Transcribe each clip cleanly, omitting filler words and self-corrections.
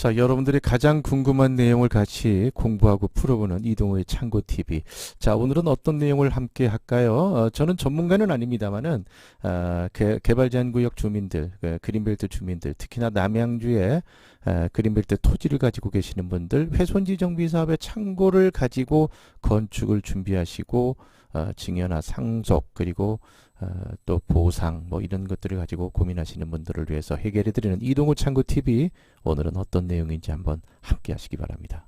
자, 여러분들이 가장 궁금한 내용을 같이 공부하고 풀어보는 이동호의 창고TV. 자, 오늘은 어떤 내용을 함께 할까요? 저는 전문가는 아닙니다만은, 개발제한구역 주민들, 그린벨트 주민들, 특히나 남양주에 그린벨트 토지를 가지고 계시는 분들, 훼손지 정비 사업의 창고를 가지고 건축을 준비하시고, 증여나 상속, 그리고 또 보상 뭐 이런 것들을 가지고 고민하시는 분들을 위해서 해결해드리는 이동호 창고TV, 오늘은 어떤 내용인지 한번 함께 하시기 바랍니다.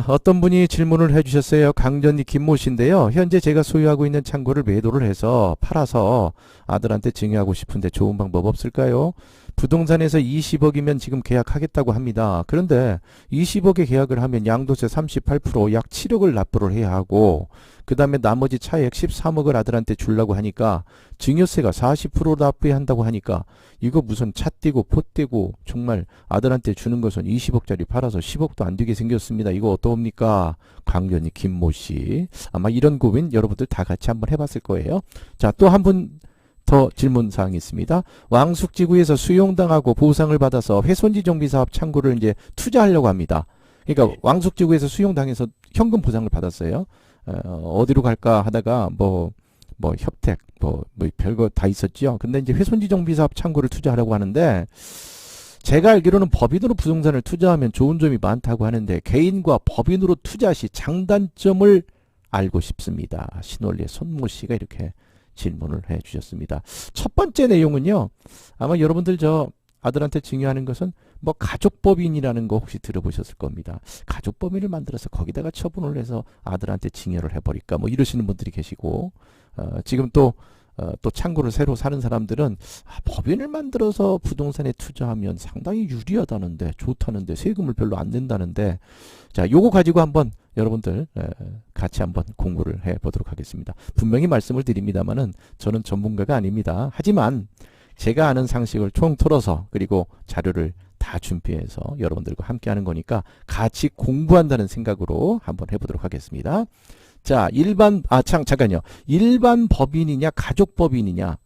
어떤 분이 질문을 해주셨어요. 강전리 김모 씨인데요. 현재 제가 소유하고 있는 창고를 매도를 해서 팔아서 아들한테 증여하고 싶은데 좋은 방법 없을까요? 부동산에서 20억이면 지금 계약하겠다고 합니다. 그런데 20억에 계약을 하면 양도세 38%, 약 7억을 납부를 해야 하고, 그 다음에 나머지 차액 13억을 아들한테 주려고 하니까 증여세가 40% 납부해야 한다고 하니까 이거 무슨 차 떼고 포 떼고 정말 아들한테 주는 것은 20억짜리 팔아서 10억도 안 되게 생겼습니다. 이거 어떠합니까? 강변이 김모 씨. 아마 이런 고민 여러분들 다 같이 한번 해봤을 거예요. 자, 또 한 분 더 질문 사항이 있습니다. 왕숙지구에서 수용당하고 보상을 받아서 훼손지 정비 사업 창고를 이제 투자하려고 합니다. 그러니까 왕숙지구에서 수용당해서 현금 보상을 받았어요. 어디로 갈까 하다가 뭐 협택 뭐 별거 다 있었죠. 근데 이제 훼손지 정비 사업 창고를 투자하려고 하는데, 제가 알기로는 법인으로 부동산을 투자하면 좋은 점이 많다고 하는데 개인과 법인으로 투자 시 장단점을 알고 싶습니다. 신월리의 손모 씨가 이렇게 질문을 해 주셨습니다. 첫 번째 내용은요, 아마 여러분들 저 아들한테 증여하는 것은 뭐 가족법인이라는 거 혹시 들어보셨을 겁니다. 가족법인을 만들어서 거기다가 처분을 해서 아들한테 증여를 해버릴까 뭐 이러시는 분들이 계시고, 지금 또 창고를 새로 사는 사람들은 법인을 만들어서 부동산에 투자하면 상당히 유리하다는데, 좋다는데, 세금을 별로 안 낸다는데, 자, 요거 가지고 한번 여러분들 같이 한번 공부를 해보도록 하겠습니다. 분명히 말씀을 드립니다만은 저는 전문가가 아닙니다. 하지만 제가 아는 상식을 총틀어서, 그리고 자료를 다 준비해서 여러분들과 함께 하는 거니까 같이 공부한다는 생각으로 한번 해보도록 하겠습니다. 자, 잠깐요. 일반 법인이냐, 가족법인이냐.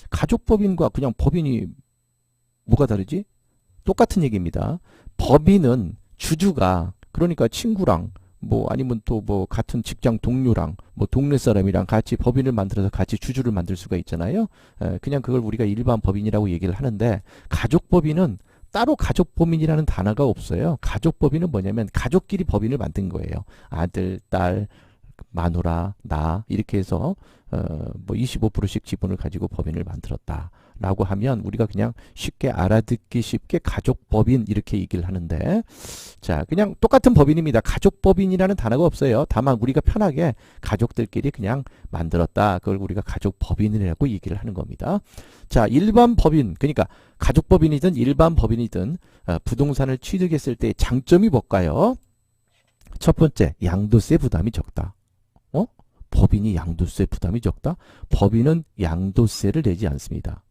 가족법인과 그냥 법인이 뭐가 다르지? 똑같은 얘기입니다. 법인은 주주가, 그러니까 친구랑 뭐 아니면 또 뭐 같은 직장 동료랑 뭐 동네 사람이랑 같이 법인을 만들어서 같이 주주를 만들 수가 있잖아요. 그냥 그걸 우리가 일반 법인이라고 얘기를 하는데, 가족법인은 따로 가족법인이라는 단어가 없어요. 가족법인은 뭐냐면 가족끼리 법인을 만든 거예요. 아들, 딸, 마누라, 나 이렇게 해서 뭐 25%씩 지분을 가지고 법인을 만들었다 라고 하면 우리가 그냥 쉽게 알아듣기 쉽게 가족법인 이렇게 얘기를 하는데, 자, 그냥 똑같은 법인입니다. 가족법인이라는 단어가 없어요. 다만 우리가 편하게 가족들끼리 그냥 만들었다, 그걸 우리가 가족법인이라고 얘기를 하는 겁니다. 자, 일반 법인, 그러니까 가족법인이든 일반 법인이든 부동산을 취득했을 때 장점이 뭘까요? 첫 번째, 양도세 부담이 적다. 법인이 양도세 부담이 적다? 법인은 양도세를 내지 않습니다.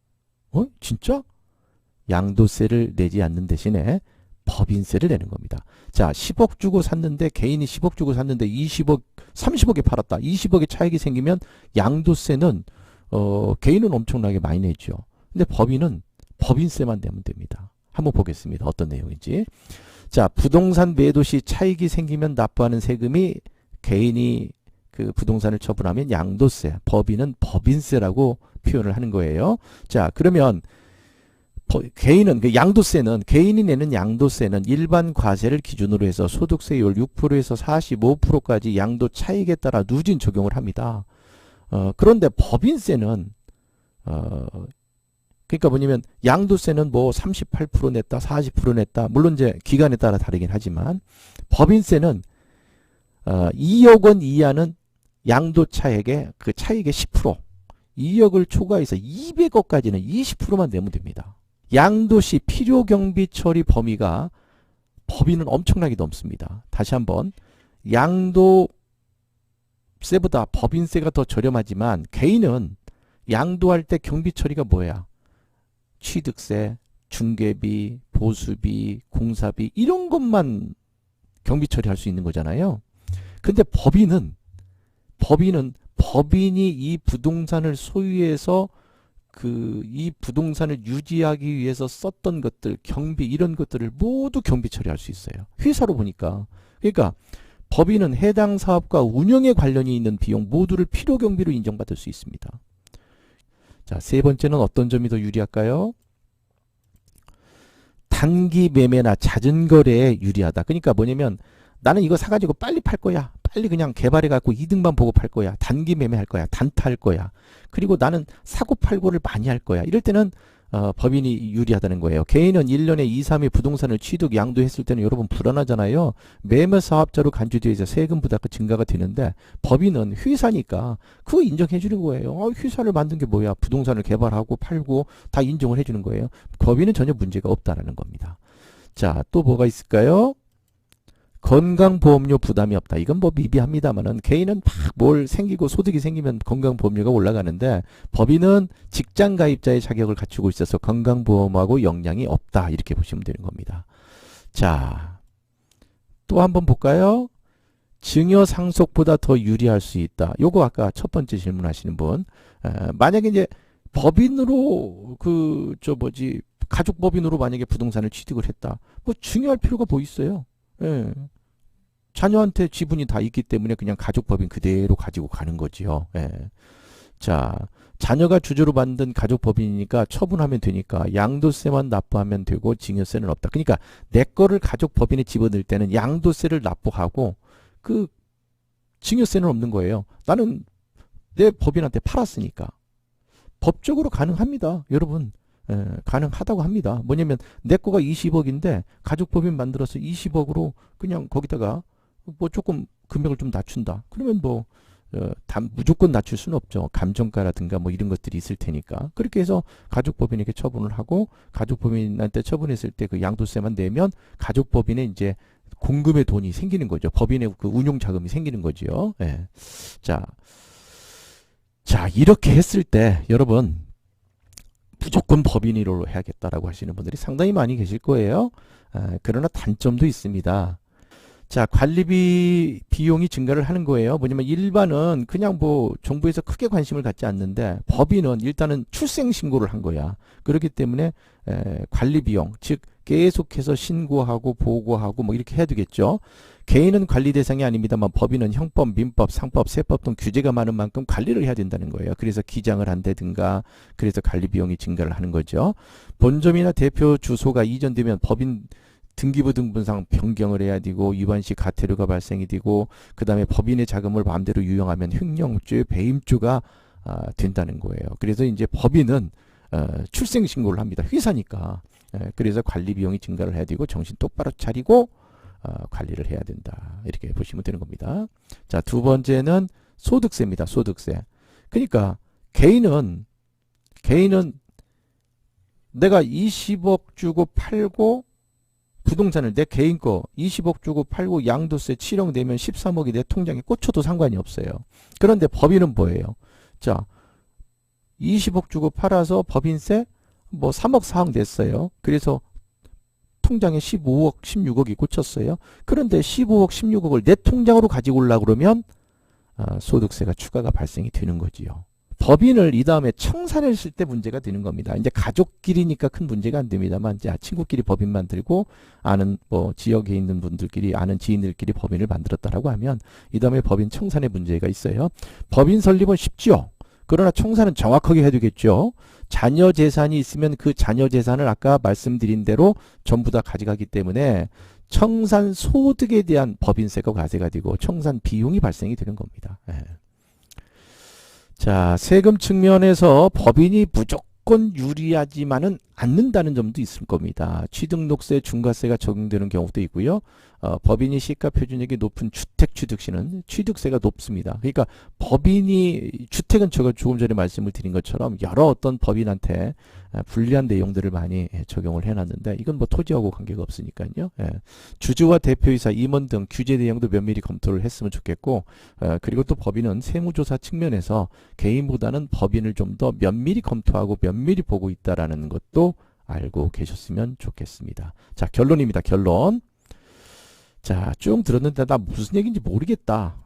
진짜? 양도세를 내지 않는 대신에 법인세를 내는 겁니다. 자, 10억 주고 샀는데, 개인이 10억 주고 샀는데 20억, 30억에 팔았다. 20억의 차익이 생기면 양도세는 개인은 엄청나게 많이 내죠. 근데 법인은 법인세만 내면 됩니다. 한번 보겠습니다. 어떤 내용인지. 자, 부동산 매도 시 차익이 생기면 납부하는 세금이, 개인이 그 부동산을 처분하면 양도세, 법인은 법인세라고 표현을 하는 거예요. 자, 그러면 개인은 그 양도세는, 개인이 내는 양도세는 일반 과세를 기준으로 해서 소득세율 6%에서 45%까지 양도 차익에 따라 누진 적용을 합니다. 그런데 법인세는 그러니까 뭐냐면 양도세는 뭐 38% 냈다, 40% 냈다, 물론 이제 기간에 따라 다르긴 하지만, 법인세는 2억 원 이하는 양도 차액의 그 차익의 10%, 2억을 초과해서 200억까지는 20%만 내면 됩니다. 양도시 필요경비 처리 범위가 법인은 엄청나게 넘습니다. 다시 한번, 양도세보다 법인세가 더 저렴하지만 개인은 양도할 때 경비 처리가 뭐야? 취득세, 중개비, 보수비, 공사비 이런 것만 경비 처리할 수 있는 거잖아요. 근데 법인이 이 부동산을 소유해서 이 부동산을 유지하기 위해서 썼던 것들, 경비 이런 것들을 모두 경비 처리할 수 있어요. 회사로 보니까. 그러니까 법인은 해당 사업과 운영에 관련이 있는 비용 모두를 필요 경비로 인정받을 수 있습니다. 자, 세 번째는 어떤 점이 더 유리할까요? 단기 매매나 잦은 거래에 유리하다. 그러니까 뭐냐면 나는 이거 사가지고 빨리 팔 거야. 빨리 그냥 개발해갖고 이득만 보고 팔 거야. 단기 매매할 거야. 단타할 거야. 그리고 나는 사고 팔고를 많이 할 거야. 이럴 때는 법인이 유리하다는 거예요. 개인은 1년에 2, 3회 부동산을 취득, 양도했을 때는 여러분 불안하잖아요. 매매 사업자로 간주되어서 세금 부담가 증가가 되는데 법인은 회사니까 그거 인정해 주는 거예요. 회사를 만든 게 뭐야. 부동산을 개발하고 팔고 다 인정을 해주는 거예요. 법인은 전혀 문제가 없다라는 겁니다. 자, 또 뭐가 있을까요? 건강보험료 부담이 없다. 이건 뭐 미비합니다만은 개인은 막 뭘 생기고 소득이 생기면 건강보험료가 올라가는데 법인은 직장 가입자의 자격을 갖추고 있어서 건강보험하고 영향이 없다. 이렇게 보시면 되는 겁니다. 자, 또 한번 볼까요? 증여 상속보다 더 유리할 수 있다. 요거 아까 첫 번째 질문하시는 분. 만약에 이제 법인으로 가족법인으로 만약에 부동산을 취득을 했다. 뭐 증여할 필요가 뭐 있어요? 예. 자녀한테 지분이 다 있기 때문에 그냥 가족법인 그대로 가지고 가는 거지요. 예. 자, 자녀가 주주로 만든 가족법인이니까 처분하면 되니까 양도세만 납부하면 되고 증여세는 없다. 그러니까 내 거를 가족법인에 집어넣을 때는 양도세를 납부하고 그 증여세는 없는 거예요. 나는 내 법인한테 팔았으니까. 법적으로 가능합니다. 여러분. 가능하다고 합니다. 뭐냐면 내 거가 20억인데 가족법인 만들어서 20억으로 그냥 거기다가 뭐 조금 금액을 좀 낮춘다. 그러면 뭐 무조건 낮출 수는 없죠. 감정가라든가 뭐 이런 것들이 있을 테니까. 그렇게 해서 가족법인에게 처분을 하고 가족법인한테 처분했을 때 그 양도세만 내면 가족법인에 이제 공금의 돈이 생기는 거죠. 법인의 그 운용 자금이 생기는 거죠. 예. 자, 이렇게 했을 때 여러분 무조건 법인으로 해야겠다라고 하시는 분들이 상당히 많이 계실 거예요. 그러나 단점도 있습니다. 자, 관리비 비용이 증가를 하는 거예요. 뭐냐면 일반은 그냥 뭐 정부에서 크게 관심을 갖지 않는데 법인은 일단은 출생 신고를 한 거야. 그렇기 때문에 관리 비용, 즉 계속해서 신고하고 보고하고 뭐 이렇게 해야 되겠죠. 개인은 관리 대상이 아닙니다만 법인은 형법, 민법, 상법, 세법 등 규제가 많은 만큼 관리를 해야 된다는 거예요. 그래서 기장을 한다든가 그래서 관리 비용이 증가를 하는 거죠. 본점이나 대표 주소가 이전되면 법인 등기부 등본상 변경을 해야 되고 위반시 과태료가 발생이 되고 그 다음에 법인의 자금을 마음대로 유용하면 횡령죄, 배임죄가 된다는 거예요. 그래서 이제 법인은 출생 신고를 합니다. 회사니까. 그래서 관리 비용이 증가를 해야 되고 정신 똑바로 차리고 관리를 해야 된다. 이렇게 보시면 되는 겁니다. 자, 두 번째는 소득세입니다. 소득세. 그러니까 개인은 내가 20억 주고 팔고 부동산을 내 개인 거 20억 주고 팔고 양도세 7억 내면 13억이 내 통장에 꽂혀도 상관이 없어요. 그런데 법인은 뭐예요? 자, 20억 주고 팔아서 법인세 뭐 3억 4억 냈어요. 그래서 통장에 15억 16억이 꽂혔어요. 그런데 15억 16억을 내 통장으로 가지고 오려고 그러면 소득세가 추가가 발생이 되는 거지요. 법인을 이 다음에 청산했을 때 문제가 되는 겁니다. 이제 가족끼리니까 큰 문제가 안 됩니다만 이제 친구끼리 법인 만들고 아는 뭐 지역에 있는 분들끼리 아는 지인들끼리 법인을 만들었다라고 하면 이 다음에 법인 청산의 문제가 있어요. 법인 설립은 쉽죠. 그러나 청산은 정확하게 해야 되겠죠. 자녀 재산이 있으면 그 자녀 재산을 아까 말씀드린 대로 전부 다 가져가기 때문에 청산 소득에 대한 법인세가 과세가 되고 청산 비용이 발생이 되는 겁니다. 자, 세금 측면에서 법인이 무조건 유리하지만은 않는다는 점도 있을 겁니다. 취등록세, 중과세가 적용되는 경우도 있고요. 법인이 시가 표준액이 높은 주택취득시는 취득세가 높습니다. 그러니까 법인이 주택은 제가 조금 전에 말씀을 드린 것처럼 여러 어떤 법인한테 불리한 내용들을 많이 적용을 해놨는데 이건 뭐 토지하고 관계가 없으니까요. 주주와 대표이사, 임원 등 규제 내용도 면밀히 검토를 했으면 좋겠고 그리고 또 법인은 세무조사 측면에서 개인보다는 법인을 좀 더 면밀히 검토하고 면밀히 보고 있다라는 것도 알고 계셨으면 좋겠습니다. 자, 결론입니다. 결론. 자, 쭉 들었는데 나 무슨 얘기인지 모르겠다.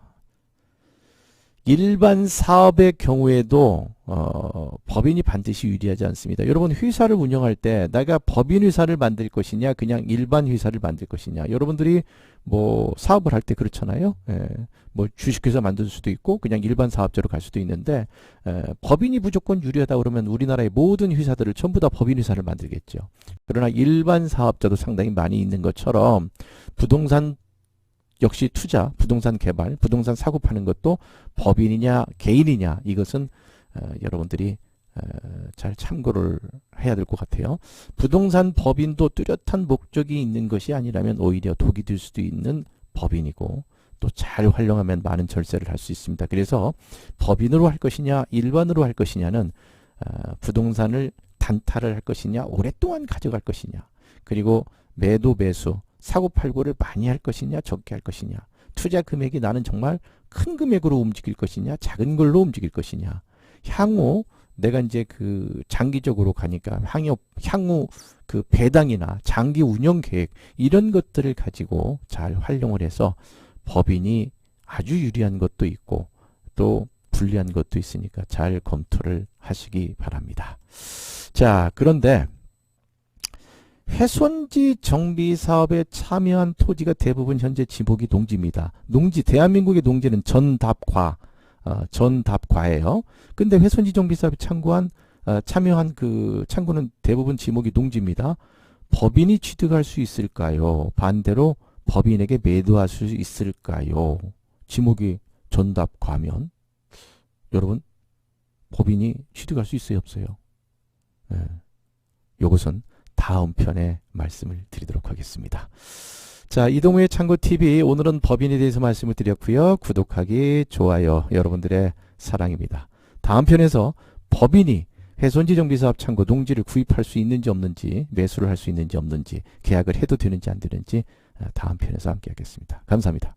일반 사업의 경우에도 법인이 반드시 유리하지 않습니다. 여러분 회사를 운영할 때 내가 법인 회사를 만들 것이냐 그냥 일반 회사를 만들 것이냐, 여러분들이 뭐 사업을 할 때 그렇잖아요. 예, 뭐 주식회사 만들 수도 있고 그냥 일반 사업자로 갈 수도 있는데, 법인이 무조건 유리하다 그러면 우리나라의 모든 회사들을 전부 다 법인 회사를 만들겠죠. 그러나 일반 사업자도 상당히 많이 있는 것처럼 부동산 역시 투자, 부동산 개발, 부동산 사고 파는 것도 법인이냐 개인이냐, 이것은 여러분들이 잘 참고를 해야 될 것 같아요. 부동산 법인도 뚜렷한 목적이 있는 것이 아니라면 오히려 독이 될 수도 있는 법인이고, 또 잘 활용하면 많은 절세를 할 수 있습니다. 그래서 법인으로 할 것이냐 일반으로 할 것이냐는 부동산을 단타를 할 것이냐 오랫동안 가져갈 것이냐, 그리고 매도 매수 사고 팔고를 많이 할 것이냐 적게 할 것이냐, 투자 금액이 나는 정말 큰 금액으로 움직일 것이냐 작은 걸로 움직일 것이냐, 향후 내가 이제 그 장기적으로 가니까 향후 그 배당이나 장기 운영 계획 이런 것들을 가지고 잘 활용을 해서 법인이 아주 유리한 것도 있고 또 불리한 것도 있으니까 잘 검토를 하시기 바랍니다. 자, 그런데 훼손지 정비 사업에 참여한 토지가 대부분 현재 지목이 농지입니다. 농지, 대한민국의 농지는 전답과예요. 근데 훼손지 정비 사업에 참여한 그 창구는 대부분 지목이 농지입니다. 법인이 취득할 수 있을까요? 반대로 법인에게 매도할 수 있을까요? 지목이 전답과면 여러분 법인이 취득할 수 있어요, 없어요? 네. 이것은 다음 편에 말씀을 드리도록 하겠습니다. 자, 이동우의 창고TV, 오늘은 법인에 대해서 말씀을 드렸고요. 구독하기, 좋아요, 여러분들의 사랑입니다. 다음 편에서 법인이 훼손지 정비사업 창고 농지를 구입할 수 있는지 없는지, 매수를 할 수 있는지 없는지, 계약을 해도 되는지 안 되는지 다음 편에서 함께 하겠습니다. 감사합니다.